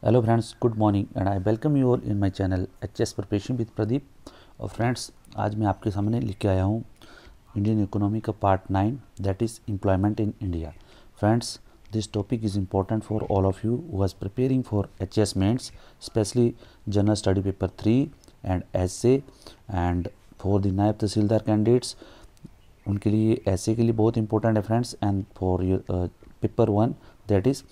Hello friends, good morning and I welcome you all in my channel HS preparation with Pradeep. और friends, आज मैं आपके सामने लेके आया हूँ इंडियन इकोनॉमी का part 9, that is employment in India. Friends, this topic is important for all of you who are preparing for HS mains, specially general study paper 3 and SA, and for the naib tehsildar candidates उनके लिए S A के लिए बहुत important है friends. And for your paper 1 that is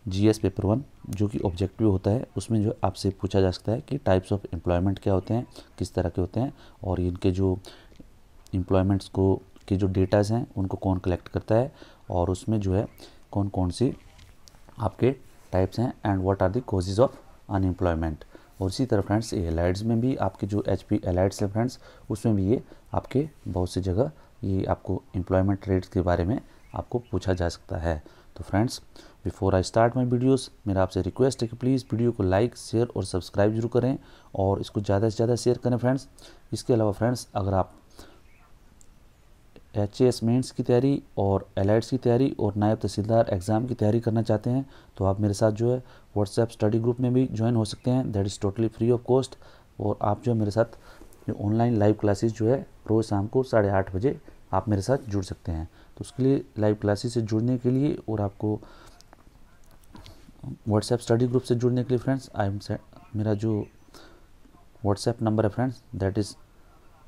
GS paper 1, जो कि objective होता है, उसमें जो आपसे पूछा जा सकता है कि टाइप्स ऑफ एम्प्लॉयमेंट क्या होते हैं, किस तरह के होते हैं, और इनके जो एम्प्लॉयमेंट्स को के जो डेटाज हैं उनको कौन कलेक्ट करता है, और उसमें जो है कौन कौन सी आपके टाइप्स हैं, and what are the causes of unemployment. और इसी तरह फ्रेंड्स, एलाइड्स में भी आपके जो एचपी एलाइड्स है फ्रेंड्स, उसमें भी ये आपके बहुत सी जगह ये आपको एम्प्लॉयमेंट रेट्स के बारे में आपको पूछा जा सकता है। तो friends, before I start my videos, मेरा आपसे रिक्वेस्ट है कि प्लीज़ वीडियो को लाइक, शेयर और सब्सक्राइब जरूर करें, और इसको ज़्यादा से ज़्यादा शेयर करें फ्रेंड्स। इसके अलावा फ्रेंड्स, अगर आप एचएस मेंस की तैयारी और एलाइड्स की तैयारी और नायब तहसीलदार एग्ज़ाम की तैयारी करना चाहते हैं, तो आप मेरे साथ जो है व्हाट्सएप स्टडी ग्रुप में भी ज्वाइन हो सकते हैं, that is totally free of cost. और आप जो मेरे साथ जो ऑनलाइन लाइव क्लासेस जो है रोज़ शाम को 8:30 बजे आप मेरे साथ जुड़ सकते हैं। तो उसके लिए लाइव क्लासेस से जुड़ने के लिए और आपको व्हाट्सएप स्टडी ग्रुप से जुड़ने के लिए फ्रेंड्स, मेरा जो व्हाट्सएप नंबर है फ्रेंड्स, दैट इज़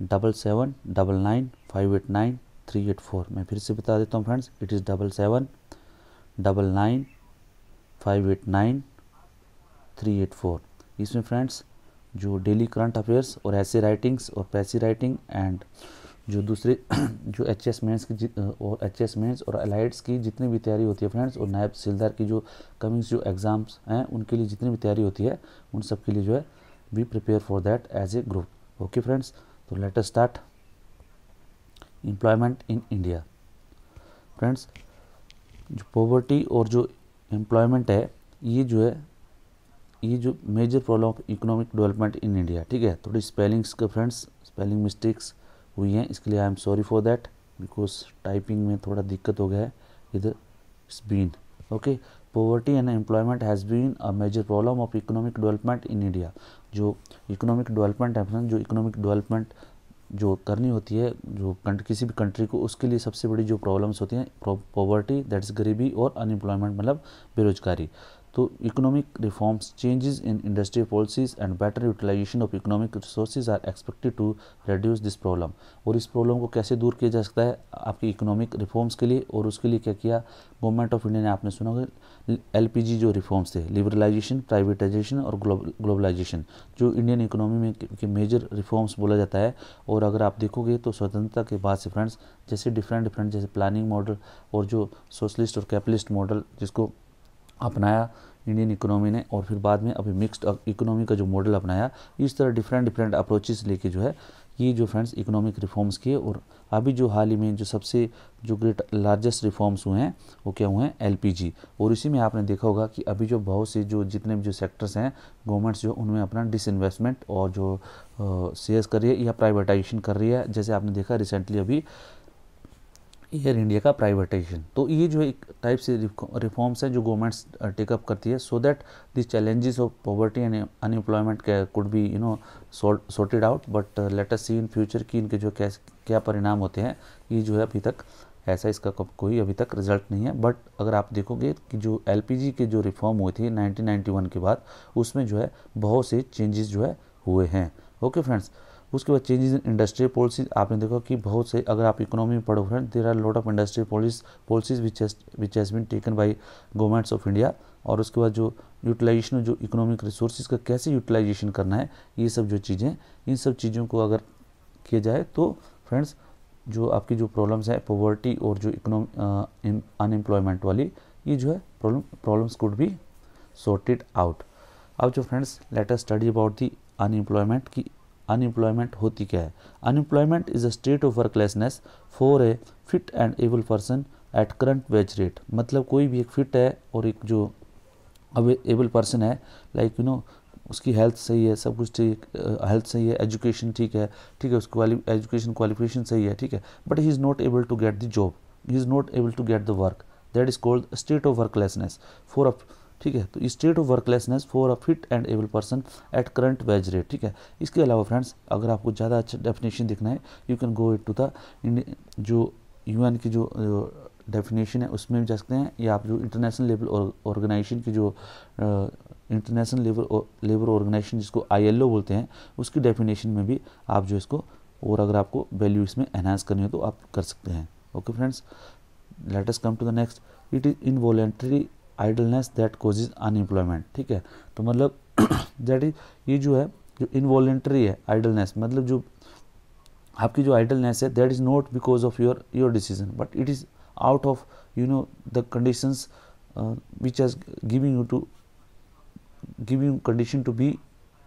7799589384। मैं फिर से बता देता हूँ फ्रेंड्स, इट इज़ 7799589384। इसमें फ्रेंड्स जो डेली करंट अफेयर्स और ऐसे राइटिंग्स और पैसी राइटिंग एंड जो दूसरे जो एचएस मेंस की और एचएस मेंस और एलाइड्स की जितनी भी तैयारी होती है फ्रेंड्स, और नायब तहसीलदार की जो कमिंग जो एग्ज़ाम्स हैं उनके लिए जितनी भी तैयारी होती है, उन सब के लिए जो है we prepare for that as a group. Okay friends, तो let us start employment in India. Friends, जो पॉवर्टी और जो एम्प्लॉयमेंट है, ये जो major problem of economic development in India, ठीक है। थोड़ी स्पेलिंग्स का फ्रेंड्स स्पेलिंग मिस्टेक्स हुई हैं, इसके लिए I am sorry for that, because typing में थोड़ा दिक्कत हो गया है इधर। It's been okay. Poverty and employment has been a major problem of economic development in India. जो इकोनॉमिक डेवलपमेंट है फ्रेंड्स, जो इकोनॉमिक डेवलपमेंट जो करनी होती है जो किसी भी कंट्री को, उसके लिए सबसे बड़ी जो प्रॉब्लम्स होती हैं, पॉवर्टी दैट इज़ गरीबी, और अनएम्प्लॉयमेंट मतलब बेरोजगारी। तो economic reforms, changes in industry policies and better utilisation of economic resources are expected to reduce this problem. और इस प्रॉब्लम को कैसे दूर किया जा सकता है आपकी इकोनॉमिक रिफॉर्म्स के लिए, और उसके लिए क्या किया गवर्नमेंट ऑफ इंडिया ने, आपने सुना होगा एलपीजी जो रिफॉर्म्स थे, लिबरलाइजेशन, प्राइवेटाइजेशन और ग्लोबलाइजेशन, जो इंडियन इकोनॉमी में के मेजर रिफॉर्म्स बोला जाता है। और अगर आप देखोगे तो स्वतंत्रता के बाद से फ्रेंड्स, जैसे डिफरेंट जैसे प्लानिंग मॉडल और जो सोशलिस्ट और कैपिटलिस्ट मॉडल जिसको अपनाया इंडियन इकोनॉमी ने, और फिर बाद में अभी मिक्स्ड इकोनॉमी का जो मॉडल अपनाया, इस तरह डिफरेंट अप्रोचेस लेके जो है ये जो फ्रेंड्स इकोनॉमिक रिफॉर्म्स किए। और अभी जो हाल ही में जो सबसे जो ग्रेट लार्जेस्ट रिफॉर्म्स हुए हैं वो क्या हुए हैं, एलपीजी। और इसी में आपने देखा होगा कि अभी जो बहुत से जो जितने भी जो सेक्टर्स हैं गवर्नमेंट्स जो उनमें अपना डिसइन्वेस्टमेंट और जो शेयर्स कर रही है या प्राइवेटाइजेशन कर रही है, जैसे आपने देखा रिसेंटली अभी एयर इंडिया का प्राइवेटाइजेशन। तो ये जो एक टाइप से रिफॉर्म्स हैं जो गवर्नमेंट्स टेकअप करती है, so that this challenges of poverty and unemployment could be sorted out. But let us see in future कि इनके जो क्या परिणाम होते हैं। ये जो है अभी तक ऐसा इसका कोई अभी तक रिजल्ट नहीं है। बट अगर आप देखोगे कि जो एलपीजी के जो रिफॉर्म हुई थी 1991 के बाद, उसमें जो है बहुत से चेंजेस जो है हुए हैं। ओके फ्रेंड्स, उसके बाद चेंजेस इन इंडस्ट्रियल पॉलिसीज, आपने देखा कि बहुत से, अगर आप इकोनॉमी में पढ़ो friend, there are lot of industrial policies which has been taken by governments of India. और उसके बाद जो यूटिलाइजेशन, जो इकोनॉमिक रिसोर्सेज का कैसे यूटिलाइजेशन करना है, ये सब जो चीज़ें, इन सब चीज़ों को अगर किया जाए तो फ्रेंड्स जो आपकी जो प्रॉब्लम्स है पॉवर्टी और जो अनएम्प्लॉयमेंट वाली, ये जो है problems could be sorted out. अब जो friends, let us study about the unemployment की अनएम्प्लॉयमेंट होती क्या है। Unemployment is a state of worklessness for a fit and able person at current wage rate. मतलब कोई भी एक फिट है और एक जो एबल पर्सन है, लाइक उसकी हेल्थ सही है, सब कुछ ठीक, हेल्थ सही है, एजुकेशन ठीक है, उसकी एजुकेशन क्वालिफिकेशन सही है, ठीक है, but he is not able to get the job, he is not able to get the work, that is called state of worklessness for ठीक है। तो state of worklessness for a fit and able person at current wage rate, ठीक है। इसके अलावा friends अगर आपको ज़्यादा अच्छा डेफिनेशन दिखना है you can go to the जो यूएन की जो डेफिनेशन है उसमें भी जा सकते हैं, या आप जो इंटरनेशनल लेबर ऑर्गेनाइजेशन की जो इंटरनेशनल लेबर ऑर्गेनाइजेशन जिसको ILO बोलते हैं उसकी डेफिनेशन में भी आप जो इसको, और अगर आपको वैल्यू इसमें एनहांस करनी हो तो आप कर सकते हैं। Okay friends, let us come to the next. It is involuntary idleness that causes unemployment, ठीक है। तो मतलब दैट इज, ये जो है जो इनवॉलेंट्री है आइडलनेस, मतलब जो आपकी जो आइडलनेस है that is not because of your decision but it is out of the conditions which are giving condition to be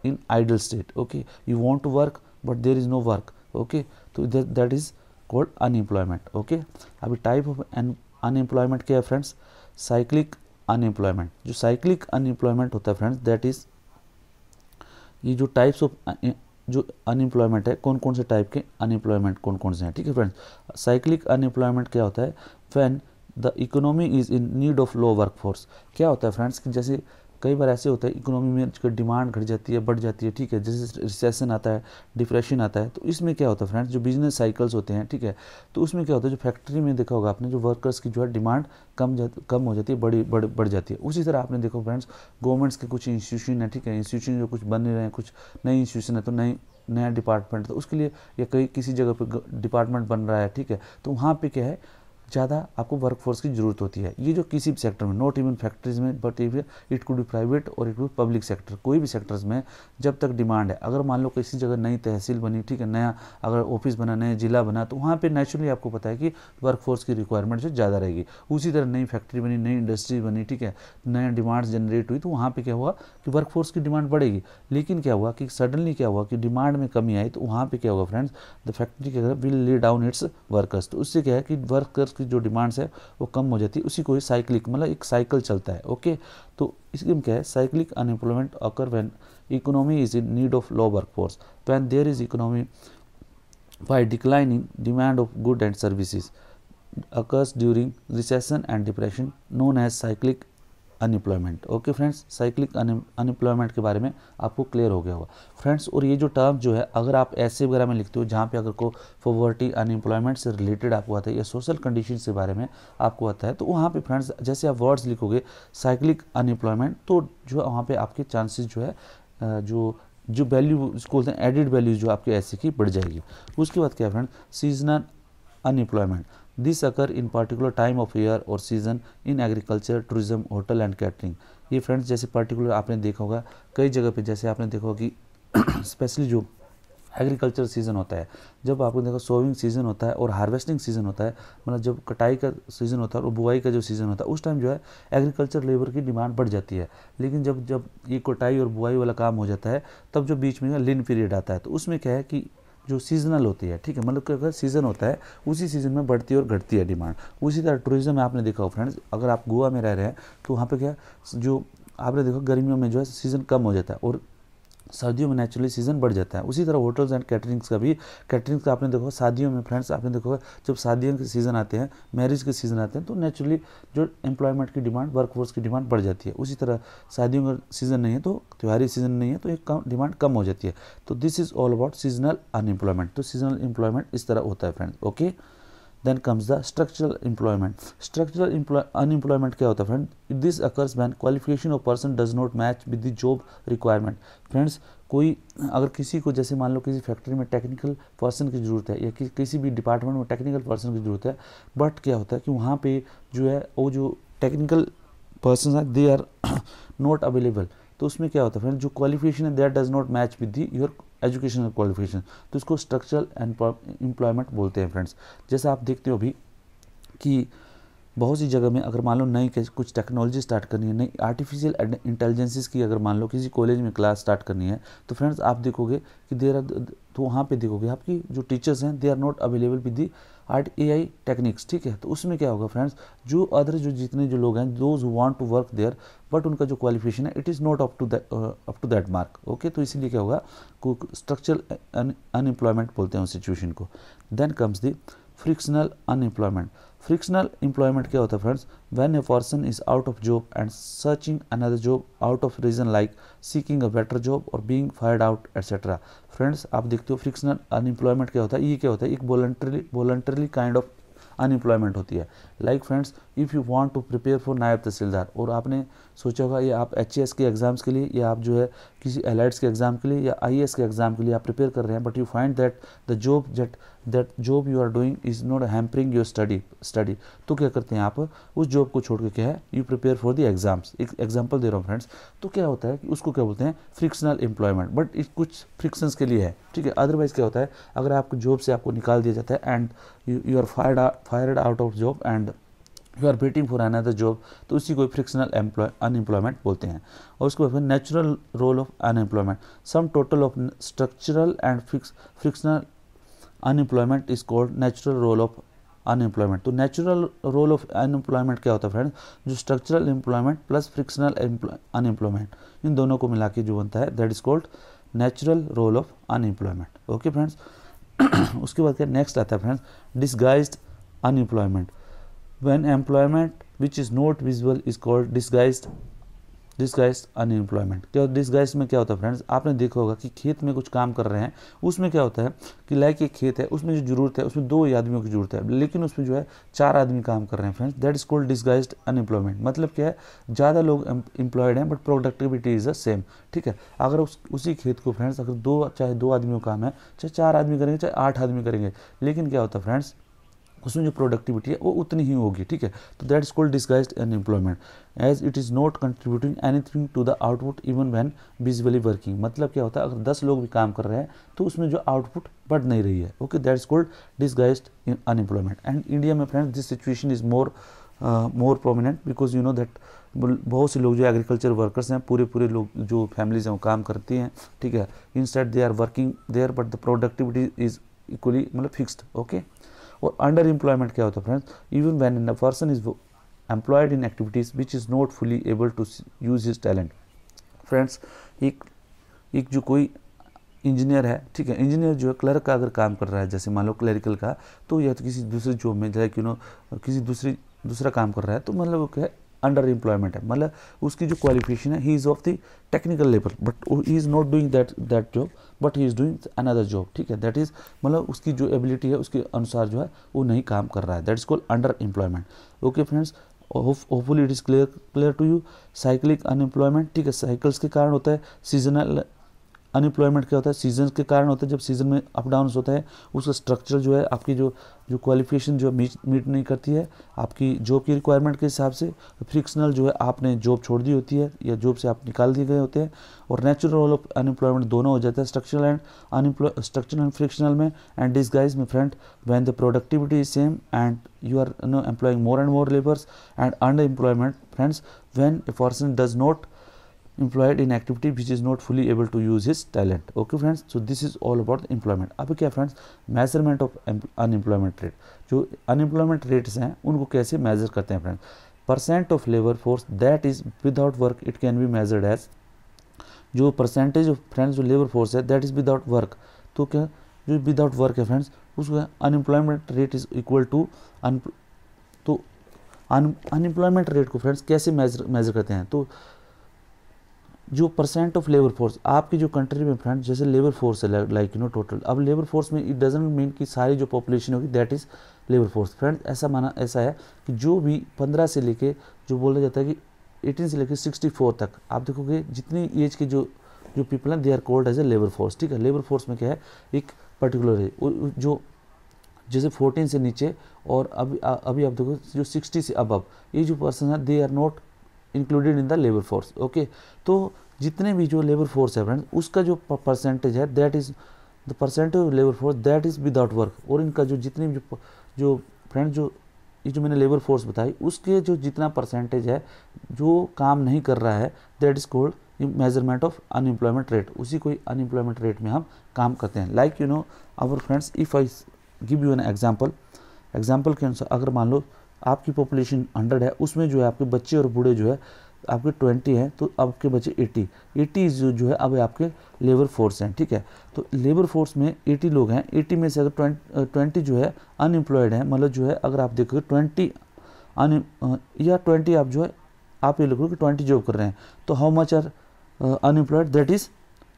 in idle state. Okay, you want to work but there is no work. Okay, so that is called unemployment. Okay, अभी type of unemployment क्या है friends? Cyclic unemployment. जो cyclic unemployment होता है friends that is, ये जो types of जो unemployment है, कौन कौन से टाइप के अनएम्प्लॉयमेंट कौन कौन से हैं, ठीक है फ्रेंड्स। साइक्लिक अनएम्प्लॉयमेंट क्या होता है? When the economy is in need of low workforce. क्या होता है फ्रेंड्स कि जैसे कई बार ऐसे होता है इकोनॉमी में डिमांड घट जाती है, बढ़ जाती है, ठीक है। जैसे रिसेशन आता है, डिप्रेशन आता है, तो इसमें क्या होता है फ्रेंड्स, जो बिजनेस साइकिल्स होते हैं, ठीक है, तो उसमें क्या होता है, जो फैक्ट्री में देखा होगा आपने, जो वर्कर्स की जो है डिमांड कम हो जाती है, बढ़ जाती है। उसी तरह आपने देखो फ्रेंड्स गवर्नमेंट्स के कुछ इंस्टीट्यूशन है, ठीक है, इंस्टीट्यूशन जो कुछ बन रहे हैं, कुछ नई इंस्टीट्यूशन है, तो नया डिपार्टमेंट, तो उसके लिए या किसी जगह पर डिपार्टमेंट बन रहा है, ठीक है, तो वहाँ पे क्या है, ज़्यादा आपको वर्कफोर्स की ज़रूरत होती है। ये जो किसी भी सेक्टर में, नॉट इवन फैक्ट्रीज में but it could be private और इट कुड पब्लिक सेक्टर, कोई भी सेक्टर्स में जब तक डिमांड है, अगर मान लो किसी जगह नई तहसील बनी, ठीक है, नया अगर ऑफिस बना, नया जिला बना, तो वहाँ पे नेचुरली आपको पता है कि वर्कफोर्स की रिक्वायरमेंट जो ज़्यादा रहेगी। उसी तरह नई फैक्ट्री बनी, नई इंडस्ट्री बनी, ठीक है, नया डिमांड्स जनरेट हुई, तो वहाँ पर क्या हुआ कि वर्कफोर्स की डिमांड बढ़ेगी। लेकिन क्या हुआ कि सडनली क्या हुआ कि डिमांड में कमी आई, तो वहाँ पर क्या होगा फ्रेंड्स, द फैक्ट्री क्या will lay down it's workers. तो उससे क्या है कि वर्कर्स की जो डिमांड्स है वो कम हो जाती है। उसी को साइक्लिक, मतलब एक साइकिल चलता है। ओके, तो इसमें क्या है, cyclic unemployment occur when economy is in need of low workforce, when there is economy by declining demand of good and services occurs during recession and depression known as cyclic unemployment. Okay friends, cyclic unemployment के बारे में आपको clear हो गया होगा friends. और ये जो टर्म जो है, अगर आप ऐसे वगैरह में लिखते हो जहाँ पे अगर को पॉवर्टी अनएम्प्लॉयमेंट से रिलेटेड आपको आता है या सोशल कंडीशन के बारे में आपको आता है, तो वहाँ पे फ्रेंड्स जैसे आप वर्ड्स लिखोगे साइक्लिक अनएम्प्लॉयमेंट, तो जो वहाँ पे आपके चांसेस जो है जो वैल्यू जिसको बोलते हैं एडिड वैल्यू जो आपके ऐसे की बढ़ जाएगी। उसके बाद क्या है friends, seasonal unemployment. This occur in particular time of year और season in agriculture, tourism, hotel and catering. ये फ्रेंड्स जैसे पर्टिकुलर आपने देखा होगा कई जगह पे, जैसे आपने देखा होगा कि स्पेशली जो एग्रीकल्चर सीज़न होता है, जब आपको देखो सोविंग सीज़न होता है और हार्वेस्टिंग सीज़न होता है, मतलब जब कटाई का सीज़न होता है और बुआई का जो सीज़न होता है, उस टाइम जो है एग्रीकल्चर लेबर की डिमांड बढ़ जाती है। लेकिन जब ये कटाई और बुआई वाला काम हो जाता है, तब जो बीच में लीन पीरियड आता है, तो उसमें क्या है कि जो सीजनल होती है, ठीक है, मतलब कि अगर सीज़न होता है उसी सीज़न में बढ़ती है और घटती है डिमांड। उसी तरह टूरिज्म में आपने देखा हो फ्रेंड्स, अगर आप गोवा में रह रहे हैं तो वहाँ पे क्या जो आपने देखा गर्मियों में जो है सीज़न कम हो जाता है और सर्दियों में नेचुरली सीज़न बढ़ जाता है। उसी तरह होटल्स एंड कैटरिंग्स का भी, कैटरिंग्स का आपने देखो शादियों में फ्रेंड्स, आपने देखो जब शादियों के सीज़न आते हैं, मैरिज के सीज़न आते हैं, तो नेचुरली जो एम्प्लॉयमेंट की डिमांड, वर्कफोर्स की डिमांड बढ़ जाती है। उसी तरह शादियों का सीज़न नहीं है तो, त्योहारी सीज़न नहीं है तो एक डिमांड कम हो जाती है। तो this is all about seasonal unemployment. तो सीजनल एम्प्लॉयमेंट इस तरह होता है friends. Okay, then comes the structural employment. Structural unemployment क्या होता है friend? This occurs when qualification of person does not match with the job requirement. Friends कोई अगर किसी को, जैसे मान लो किसी फैक्ट्री में टेक्निकल पर्सन की ज़रूरत है या किसी भी डिपार्टमेंट में टेक्निकल पर्सन की ज़रूरत है, बट क्या होता है कि वहाँ पे जो है वो जो टेक्निकल पर्सन है दे आर नॉट अवेलेबल। तो उसमें क्या होता है फ्रेंड, जो क्वालिफिकेशन है that does not match with your educational qualification, तो इसको स्ट्रक्चरल एम्प्लॉयमेंट बोलते हैं फ्रेंड्स। जैसा आप देखते हो अभी कि बहुत सी जगह में अगर मान लो नई कुछ टेक्नोलॉजी स्टार्ट करनी है, नई आर्टिफिशियल इंटेलिजेंसेस की अगर मान लो किसी कॉलेज में क्लास स्टार्ट करनी है, तो फ्रेंड्स आप देखोगे कि तो वहाँ पे देखोगे आपकी जो टीचर्स हैं they are not available with the AI techniques, ठीक है। तो उसमें क्या होगा फ्रेंड्स, जो अदर जो जितने जो लोग हैं, those who want to work there, but उनका जो क्वालिफिकेशन है it is not up to that mark. Okay, तो इसीलिए क्या होगा, स्ट्रक्चरल अनएम्प्लॉयमेंट बोलते हैं उस सिचुएशन को। Then comes the frictional unemployment. Frictional employment क्या होता है friends? When a person is out of job and searching another job out of reason like seeking a better job और being fired out etcetera. Friends आप देखते हो frictional unemployment क्या होता है? ये क्या होता है? एक वॉलंटरली काइंड ऑफ अनएम्प्लॉयमेंट होती है। Like friends, if you want to prepare for naib tehsildar, और आपने सोचा होगा ये आप एचएएस के एग्ज़ाम्स के लिए या आप जो है किसी एलाइड्स के एग्ज़ाम के लिए या आईएएस के एग्ज़ाम के लिए आप प्रिपेयर कर रहे हैं, but you find that the job that job you are doing is not hampering your study, तो क्या करते हैं आप उस जॉब को छोड़ के क्या है, you prepare for the exams. एक एग्जाम्पल दे रहा हूँ फ्रेंड्स, तो क्या होता है कि उसको क्या बोलते हैं? फ्रिक्शनल एम्प्लॉयमेंट, बट इस कुछ फ्रिक्शंस के लिए है, ठीक है। अदरवाइज क्या होता है, अगर आपको जॉब से आपको निकाल दिया जाता है and you are fired out of job and you are waiting for another job, तो उसी को फ्रिक्शनल अनएम्प्लॉयमेंट बोलते हैं। और उसके बाद natural role of unemployment, sum total of structural and frictional unemployment is called natural role of unemployment. तो natural role of unemployment क्या होता है फ्रेंड्स? जो structural employment plus frictional unemployment, इन दोनों को मिला के जो बनता है that is called natural role of unemployment. Okay friends. उसके बाद क्या नेक्स्ट आता है friends? Disguised unemployment. When employment which is not visible is called disguised unemployment. क्या डिसगाइज में क्या होता है फ्रेंड्स? आपने देखा होगा कि खेत में कुछ काम कर रहे हैं, उसमें क्या होता है कि लाइक एक खेत है, उसमें जो जरूरत है उसमें 2 आदमियों की जरूरत है, लेकिन उसमें जो है 4 आदमी काम कर रहे हैं friends, that is called disguised unemployment. मतलब क्या है, ज़्यादा लोग एम्प्लॉयड हैं but productivity is the same, ठीक है। अगर उसी खेत को फ्रेंड्स अगर चाहे 2 आदमियों का काम है, चाहे 4 आदमी करेंगे, चाहे 8 आदमी करेंगे, लेकिन क्या होता है फ्रेंड्स, उसमें जो प्रोडक्टिविटी है वो उतनी ही होगी, ठीक है। तो that is called disguised unemployment as it is not contributing anything to the output even when visibly working. मतलब क्या होता है, अगर 10 लोग भी काम कर रहे हैं तो उसमें जो आउटपुट बढ़ नहीं रही है। Okay, that is called disguised unemployment. And India में friends this situation is more prominent because you know that बहुत से लोग जो एग्रीकल्चर वर्कर्स हैं, पूरे लोग जो फैमिलीज हैं वो काम करती हैं, ठीक है। Instead they are working there but the productivity is equally मतलब फिक्स्ड। ओके। और अंडर एम्प्लॉयमेंट क्या होता है friends? Even when a person is employed in activities which is not fully able to use his talent. Friends एक जो कोई engineer है, ठीक है, इंजीनियर जो है क्लर्क का अगर काम कर रहा है, जैसे मान लो क्लरिकल का, तो या तो किसी दूसरी जॉब में लाइक यू नो किसी दूसरा काम कर रहा है, तो मतलब वो क्या है, अंडर एम्प्लॉयमेंट है। मतलब उसकी जो क्वालिफिकेशन है, he is of the technical level but he is not doing that job but he is doing another job, ठीक है। दैट इज़ मतलब उसकी जो एबिलिटी है उसके अनुसार जो है वो नहीं काम कर रहा है, that is called under employment. Okay friends, hopefully it is clear to you. Cyclic unemployment, ठीक है, साइकिल्स के कारण होता है। सीजनल अनएम्प्लॉयमेंट क्या होता है? सीजन के कारण होता है, जब सीजन में अप डाउन होता है, उसका स्ट्रक्चर जो है आपकी जो क्वालिफिकेशन जो मीट नहीं करती है आपकी जॉब की रिक्वायरमेंट के हिसाब से। फ्रिक्शनल जो है आपने जॉब छोड़ दी होती है या जॉब से आप निकाल दिए गए होते हैं। और नेचुरल रोल ऑफ अनएम्प्लॉयमेंट दोनों हो जाता है, स्ट्रक्चरल एंड फ्रिक्शनल में। एंड डिसगाइज में friend when the productivity is same and you are employing more and more labours. And under employment friends when a person does not employed in activity which is not fully able to use his talent. Okay friends, so this is all about employment. अब क्या friends, measurement of unemployment rate. जो unemployment rates हैं उनको कैसे measure करते हैं friends? Percent of labour force that is without work, it can be measured as. जो percentage of friends जो लेबर फोर्स है दैट इज विदाउट वर्क, तो क्या जो विदाउट वर्क है फ्रेंड्स उसका unemployment rate is equal to तो unemployment rate को फ्रेंड्स कैसे मेजर करते हैं? तो जो परसेंट ऑफ लेबर फोर्स आपकी जो कंट्री में फ्रेंड्स जैसे लेबर फोर्स है लाइक यू नो टोटल, अब लेबर फोर्स में इट डजंट मीन कि सारी जो पॉपुलेशन होगी that is labour force. Friends ऐसा है कि जो भी 15 से लेके जो बोला जाता है कि 18 से लेके 64 तक आप देखोगे जितनी एज के जो पीपल हैं they are called as a labour force, ठीक है। लेबर फोर्स में क्या है, एक पर्टिकुलर है जो जैसे 14 से नीचे और अभी आप देखो जो 60 से अबव ये जो पर्सन है they are not included in the labour force. Okay, तो जितने भी जो लेबर फोर्स है फ्रेंड्स उसका जो परसेंटेज है that is the percentage of labour force that is without work. और इनका जो जितने भी जो फ्रेंड्स जो ये जो मैंने लेबर फोर्स बताई उसके जो जितना परसेंटेज है जो काम नहीं कर रहा है that is called measurement of unemployment rate. उसी को अनएम्प्लॉयमेंट रेट में हम काम करते हैं। Like you know our friends, if I give you an example के अनुसार अगर मान लो आपकी पॉपुलेशन 100 है, उसमें जो है आपके बच्चे और बूढ़े जो है आपके 20 हैं तो आपके बचे 80 जो है अब आपके लेबर फोर्स हैं, ठीक है। तो लेबर फोर्स में 80 लोग हैं, 80 में से अगर 20 जो है अनएम्प्लॉयड हैं, मतलब जो है अगर आप देखोगे 20 या 20 आप जो है आप ये लिखो कि 20 जॉब कर रहे हैं, तो how much are unemployed, that is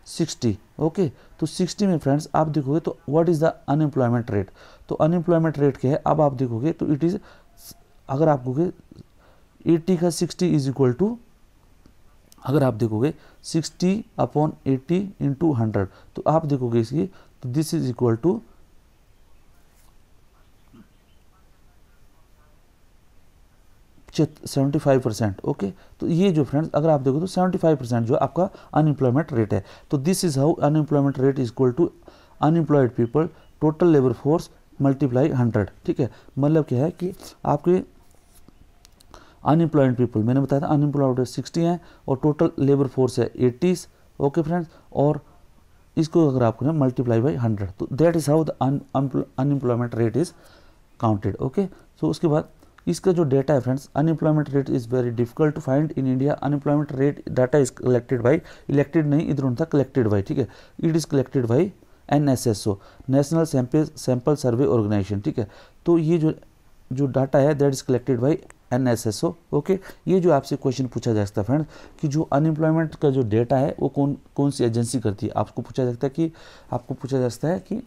60। Okay, तो 60 में फ्रेंड्स आप देखोगे तो what is the unemployment rate, तो अनएम्प्लॉयमेंट रेट क्या है, अब आप देखोगे तो इट इज, अगर आप देखोगे 80 का 60 इज इक्वल टू, अगर आप देखोगे 60/80 इंटू 100, तो आप देखोगे इसकी, तो this is equal to 75%। Okay, तो ये जो फ्रेंड्स अगर आप देखो तो 75% जो आपका अनएम्प्लॉयमेंट रेट है। तो this is how unemployment rate is equal to unemployed people total labour force multiply 100, ठीक है। मतलब क्या है कि आपके अनएम्प्लॉयड पीपल, मैंने बताया था अनएम्प्लॉयड 60 हैं और टोटल लेबर फोर्स है 80। ओके फ्रेंड्स, और इसको अगर आप करें मल्टीप्लाई बाई 100, तो that is how the unemployment rate is counted. Okay, so उसके बाद इसका जो डेटा है friends, unemployment rate is very difficult to find in India. Unemployment rate data is collected by, elected नहीं इधर उनका कलेक्टेड बाई, ठीक है। It is collected by NSSO, national sample survey organisation, ठीक है। तो ये जो डाटा है that is collected by NSSO। Okay, ये जो आपसे क्वेश्चन पूछा जा सकता है फ्रेंड्स कि जो अनएम्प्लॉयमेंट का जो डेटा है वो कौन सी एजेंसी करती है, आपको पूछा जा सकता है कि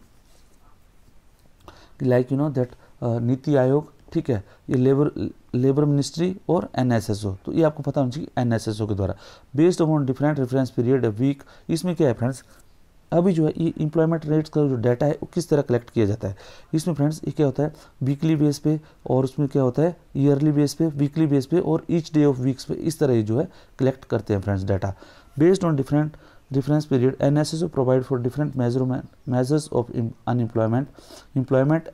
like you know that NITI Aayog, ठीक है, ये लेबर मिनिस्ट्री और NSSO, तो ये आपको पता होना चाहिए NSSO के द्वारा, based upon different reference period week. इसमें क्या है फ्रेंड्स, अभी जो है ये एम्प्लॉयमेंट रेट्स का जो डाटा है वो किस तरह कलेक्ट किया जाता है, इसमें फ्रेंड्स ये क्या होता है वीकली बेस पे, और उसमें क्या होता है ईयरली बेस पे, वीकली बेस पे और ईच डे ऑफ वीक्स पे, इस तरह ये जो है कलेक्ट करते हैं friends data based on different reference period। NSSO provide for different measures of employment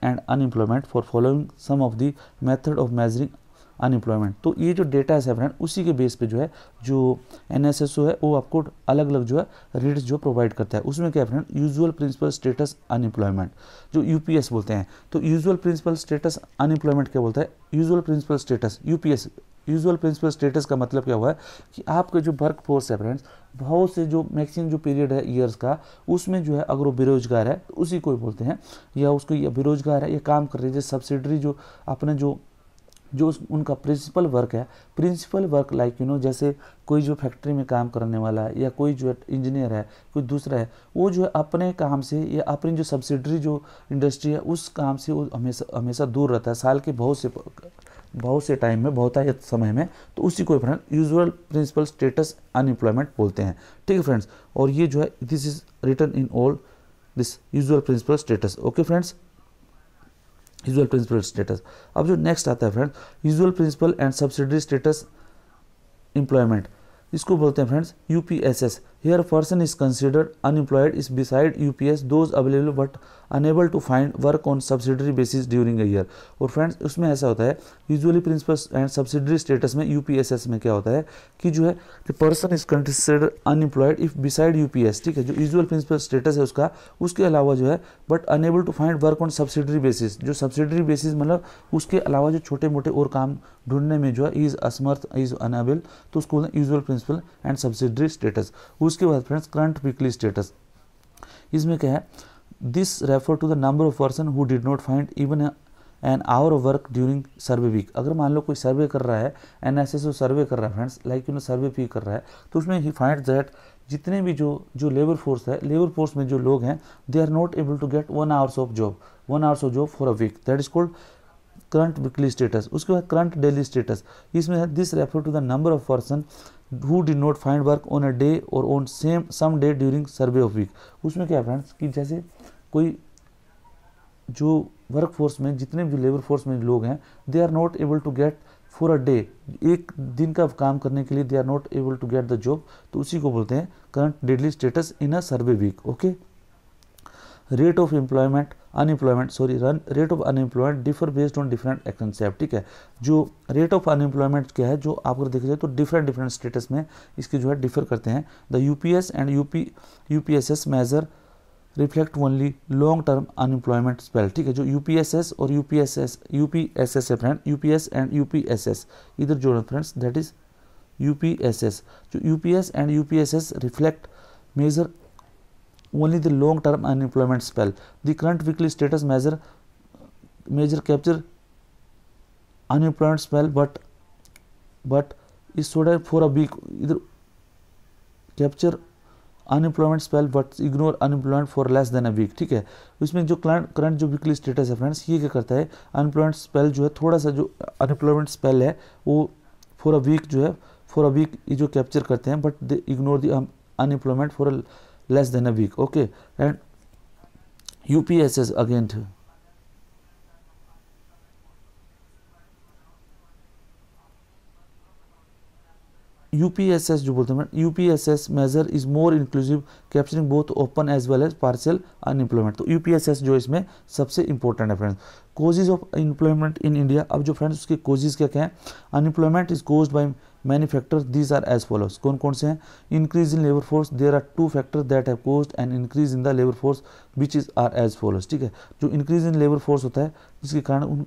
and unemployment for following some of the method of measuring unemployment. तो ये जो डेटा है फ्रेंड उसी के बेस पे जो है जो NSSO है वो आपको अलग अलग जो है रेट्स जो प्रोवाइड करता है। उसमें क्या है friend, usual principal status unemployment जो UPS बोलते हैं। तो यूजुअल प्रिंसिपल स्टेटस अनएम्प्लॉयमेंट क्या बोलता है, usual principal status UPS, usual principal status का मतलब क्या हुआ है कि आपका जो वर्क फोर्स है फ्रेंड्स, बहुत से जो मैक्सिमम जो पीरियड है ईयर्स का, उसमें जो है अगर वो बेरोजगार है तो उसी को बोलते हैं, या उसको या बेरोजगार है या काम कर रहे हैं, सब्सिडरी जो अपने जो उनका principal work like you know, जैसे कोई जो फैक्ट्री में काम करने वाला है या कोई जो इंजीनियर है, कोई दूसरा है, वो जो है अपने काम से या अपनी जो सब्सिडरी जो इंडस्ट्री है उस काम से वो हमेशा दूर रहता है, साल के बहुत से टाइम में, बहुतायत समय में, तो उसी को friend usual principal status unemployment बोलते हैं, ठीक है फ्रेंड्स। और ये जो है this is written in all this usual principal status. Okay friends, usual principal status. अब जो नेक्स्ट आता है friends, usual principal and subsidiary status employment, इसको बोलते हैं friends UPSS। Here person is considered unemployed is beside UPS those available but unable to find work on subsidiary basis during a year. और friends उसमें ऐसा होता है usually principal and subsidiary status में UPSS में क्या होता है कि जो है the person is considered unemployed if beside UPS, ठीक है, जो यूजुअल प्रिंसिपल स्टेटस है उसका, उसके अलावा जो है but unable to find work on subsidiary basis, जो सब्सिडरी बेसिस मतलब उसके अलावा जो छोटे मोटे और काम ढूंढने में जो है इज असमर्थ, इज अनेबल, तो उसको बोलते हैं usual principal and subsidiary status. उसके बाद फ्रेंड्स करंट वीकली स्टेटस, इसमें क्या है, this refer to the number of person who did not find even an hour of work during survey week. अगर मान लो कोई सर्वे कर रहा है, NSSO सर्वे कर रहा है friends, like you no survey P कर रहा है, तो उसमें ही फाइंड दैट जितने भी जो लेबर फोर्स है, लेबर फोर्स में जो लोग हैं they are not able to get 1 hours of job for a week, that is called current weekly status. उसके बाद करंट डेली स्टेटस, इसमें है this refer to the number of person who did not find work on a day और on some day during survey of week. उसमें क्या है friends कि जैसे कोई जो वर्क फोर्स में जितने भी लेबर फोर्स में लोग हैं they are not able to get for a day, एक दिन का काम करने के लिए they are not able to get the job, तो उसी को बोलते हैं current daily status in a survey week. Okay, rate of unemployment differ based on different concept, ठीक है। जो रेट ऑफ अनएम्प्लॉयमेंट क्या है, जो आपको देखा जाए तो डिफरेंट स्टेटस में इसके जो है डिफर करते हैं। The UPS and UPSS measure reflect only long term unemployment spell, ठीक है। जो UPSS और UPSS है फ्रेंड, UPS एंड UPSS इधर जोड़ो फ्रेंड्स, दैट इज UPSS. जो UPS and UPSS reflect measure only the long term unemployment spell. The current weekly status measure capture unemployment spell but is sort of for a week, either capture unemployment spell but ignore unemployment for less than a week. ठीक है, इसमें जो current जो weekly status है friends, ये क्या करता है, अनएम्प्लॉयमेंट स्पेल जो है थोड़ा सा जो अनएम्प्लॉयमेंट स्पेल है वो फॉर अ वीक जो है फॉर अ वीक ये जो कैप्चर करते हैं, but they ignore the unemployment for less than a week. Okay, and UPSS again UPSS जो बोलते हैं, UPSS measure is more inclusive capturing both open as well as partial unemployment. तो UPSS जो इसमें सबसे इंपॉर्टेंट है friends. Causes of unemployment in India, अब जो फ्रेंड्स उसके कोजेज क्या क्या हैं, unemployment is caused by many factors, these are as follows. कौन कौन से हैं, increase in labour force, there are 2 factors that have caused an increase in the labour force which is are as follows. ठीक है, जो increase in labour force होता है जिसके कारण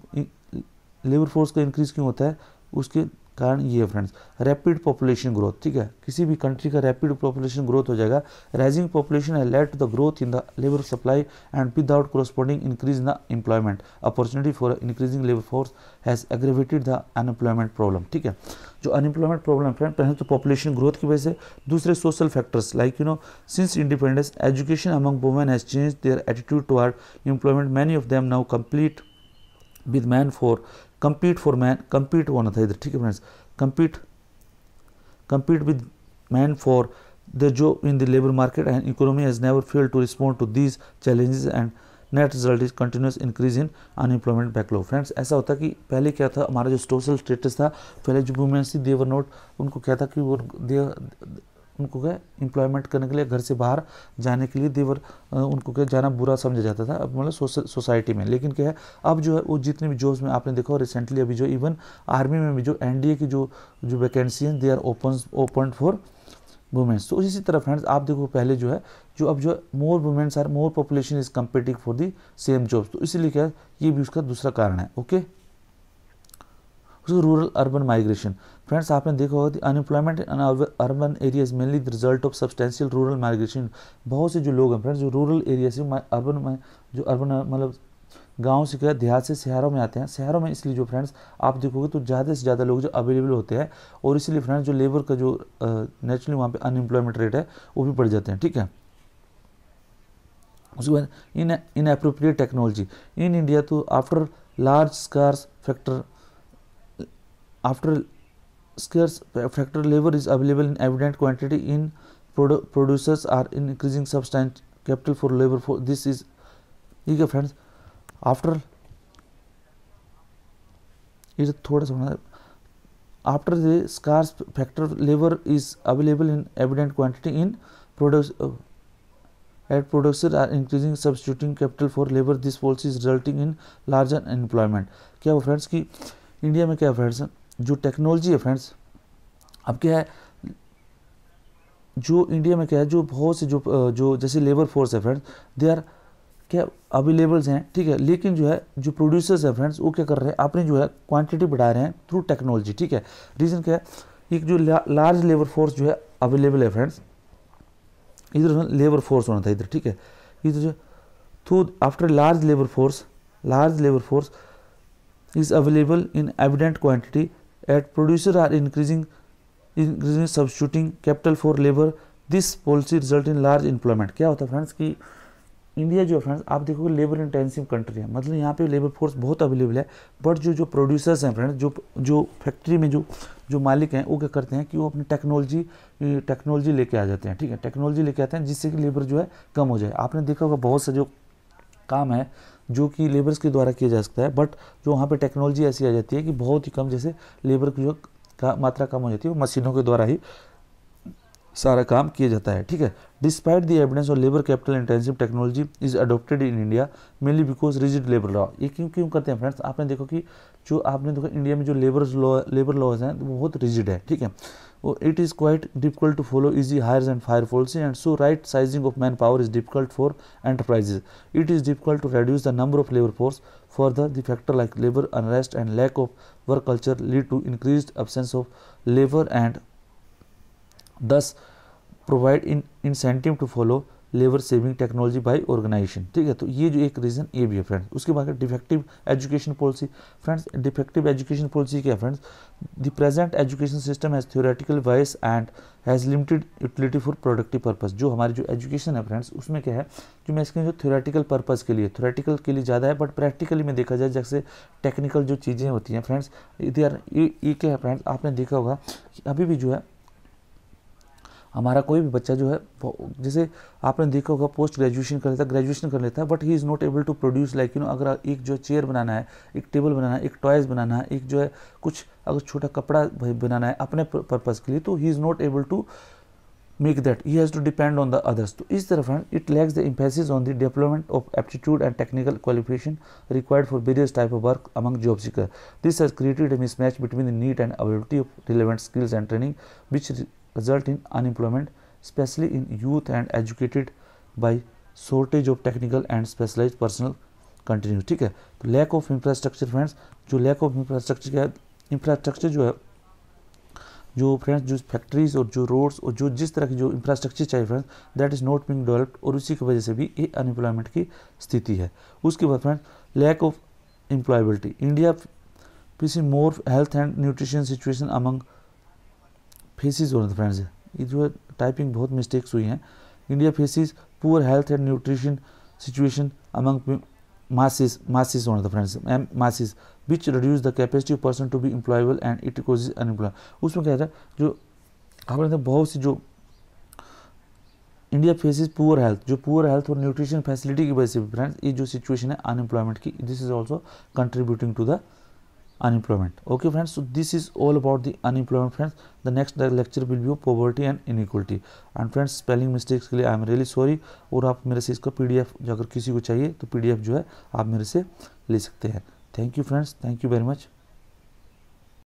लेबर फोर्स का इंक्रीज क्यों होता है, उसके कारण ये है फ्रेंड्स, रैपिड पॉपुलेशन ग्रोथ। ठीक है, किसी भी कंट्री का रैपिड पॉपुलेशन ग्रोथ हो जाएगा, rising population has led to the growth in the labour supply and without corresponding increase in the employment opportunity for increasing labour force has aggravated the unemployment problem. ठीक है, जो unemployment problem friend, पहले तो population growth की वजह से, दूसरे social factors like since independence education among women has changed their attitude toward employment, many of them now compete होना था इधर। ठीक है friends, compete with man for the job in the labor market, and economy has never failed to respond to these challenges and net result is continuous increase in unemployment backlog। Friends ऐसा होता कि पहले क्या था, हमारा जो social status था, पहले जो वुमेन्स थी देवर नोट, उनको क्या था कि वो उनको क्या एम्प्लॉयमेंट करने के लिए, घर से बाहर जाने के लिए देवर उनको क्या जाना बुरा समझा जाता था, अब मतलब सोसाइटी में। लेकिन क्या है, अब जो है वो जितने भी जॉब्स में आपने देखा रिसेंटली, अभी जो इवन आर्मी में भी जो NDA की जो वैकेंसी हैं, they are open for womens. तो इसी तरह फ्रेंड्स आप देखो, पहले जो है जो अब जो more womens are more population is competing for the same jobs. तो इसीलिए क्या है, ये भी उसका दूसरा कारण है। Okay, rural urban migration, friends आपने देखा होगा unemployment in urban areas mainly the result of substantial rural migration. बहुत से जो लोग हैं फ्रेंड्स जो रूरल एरिया से अर्बन मतलब गांव से क्या देहात से शहरों में आते हैं। शहरों में इसलिए जो फ्रेंड्स आप देखोगे तो ज़्यादा से ज़्यादा लोग जो अवेलेबल होते हैं, और इसलिए फ्रेंड्स जो लेबर का जो नेचुरली वहाँ पे अनएम्प्लॉयमेंट रेट है वो भी बढ़ जाते हैं। ठीक है, उसके बाद inappropriate technology in India, तो after large scarce factor labor is available in evident quantity in producers are increasing substantial capital for labor for this is ठीक है फ्रेंड्स, आफ्टर ये थोड़ा सा after the scarce factor labour is available in evident quantity in producers are increasing substituting capital for labor, this policy is resulting in larger unemployment। क्या हो friends कि India में क्या है फ्रेंड्स, जो टेक्नोलॉजी है फ्रेंड्स, अब क्या है जो इंडिया में क्या है, जो बहुत से जो जैसे लेबर फोर्स है फ्रेंड्स, दे आर क्या अवेलेबल्स हैं। ठीक है, लेकिन जो है जो प्रोड्यूसर्स है फ्रेंड्स वो क्या कर रहे हैं, अपनी जो है क्वांटिटी बढ़ा रहे हैं थ्रू टेक्नोलॉजी। ठीक है, रीज़न क्या है, एक जो लार्ज लेबर फोर्स जो है अवेलेबल है फ्रेंड्स, इधर लेबर फोर्स होना था इधर। ठीक है, इधर जो through after large labour force is available in evident quantity at producer are increasing substituting capital for labor, this policy result in large employment। क्या होता है फ्रेंड्स कि इंडिया जो फ्रेंड्स आप देखोगे लेबर इंटेंसिव कंट्री है, मतलब यहाँ पे लेबर फोर्स बहुत अवेलेबल है, बट जो प्रोड्यूसर्स हैं फ्रेंड्स, जो फैक्ट्री में जो मालिक हैं वो क्या करते हैं कि वो अपनी टेक्नोलॉजी लेके आ जाते हैं। ठीक है, टेक्नोलॉजी लेके आते हैं जिससे कि लेबर जो है कम हो जाए। आपने देखा होगा बहुत सा जो काम है जो कि लेबर्स के द्वारा किया जा सकता है, बट जो वहाँ पे टेक्नोलॉजी ऐसी आ जाती है कि बहुत ही कम, जैसे लेबर की जो मात्रा कम हो जाती है, वो मशीनों के द्वारा ही सारा काम किया जाता है। ठीक है, despite the evidence of labour capital intensive technology is adopted in India mainly because rigid labour law. ये क्यों करते हैं फ्रेंड्स, आपने देखो कि जो आपने देखो इंडिया में जो लेबर लॉज हैं वो बहुत रिजिड है। ठीक है, it is quite difficult to follow easy hires and fire policy, and so right sizing of manpower is difficult for enterprises. It is difficult to reduce the number of labor force. Further, the factor like labor unrest and lack of work culture lead to increased absence of labor and thus provide an incentive to follow labour saving technology by organisation, ठीक है। तो ये जो एक reason ये भी है friends. उसके बाद defective education policy. Friends defective education policy क्या है friends? The present education system has theoretical vice and has limited utility for productive purpose. जो हमारी जो एजुकेशन है फ्रेंड्स, उसमें क्या है कि मैं इसके जो थ्योरेटिकल पर्पस के लिए, थ्योरेटिकल के लिए ज़्यादा है, बट प्रैक्टिकली में देखा जाए जैसे टेक्निकल जो चीज़ें होती हैं फ्रेंड्स, ये क्या है फ्रेंड्स, आपने देखा होगा कि अभी भी जो है हमारा कोई भी बच्चा जो है, जैसे आपने देखा होगा पोस्ट ग्रेजुएशन कर लेता है, ग्रेजुएशन कर लेता है, but he is not able to produce like अगर एक जो चेयर बनाना है, एक टेबल बनाना है, एक टॉयज़ बनाना है, एक जो है कुछ अगर छोटा कपड़ा बनाना है अपने पर्पज़ के लिए, तो he is not able to make that, he has to depend on the others. तो इस तरह friend it lacks the emphasis on the development of aptitude and technical qualification required for various type of work among job seeker. This has created a mismatch between the need and availability of relevant skills and training which result in unemployment, especially in youth and educated by shortage of technical and specialized personnel continue, ठीक है। तो lack of infrastructure friends, जो lack of infrastructure क्या है, infrastructure जो है, जो friends जो फैक्ट्रीज और जो रोड्स और जो जिस तरह की जो इंफ्रास्ट्रक्चर चाहिए friends, that is not being developed, और उसी की वजह से भी ये अनएम्प्लॉयमेंट की स्थिति है। उसके बाद friends lack of employability. India facing more health and nutrition situation among faces हो रहे थे फ्रेंड्स, ये जो है टाइपिंग बहुत मिस्टेक्स हुई हैं। India faces poor health and nutrition situation among masses हो रहा था friends, masses which reduce the capacity of person to be employable and it causes unemployment. उसमें क्या था, जो आपने बहुत सी जो इंडिया फेसिस पुअर हेल्थ, जो पुअर हेल्थ और न्यूट्रिशन फैसिलिटी की वजह से फ्रेंड्स ये जो सिचुएशन है अनएम्प्लॉयमेंट की, this is also contributing to the unemployment. Okay friends, so this is all about the unemployment friends. The next lecture will be of poverty and inequality. And friends spelling mistakes के लिए I am really sorry, और आप मेरे से इसका PDF अगर किसी को चाहिए तो PDF जो है आप मेरे से ले सकते हैं। Thank you friends, thank you very much.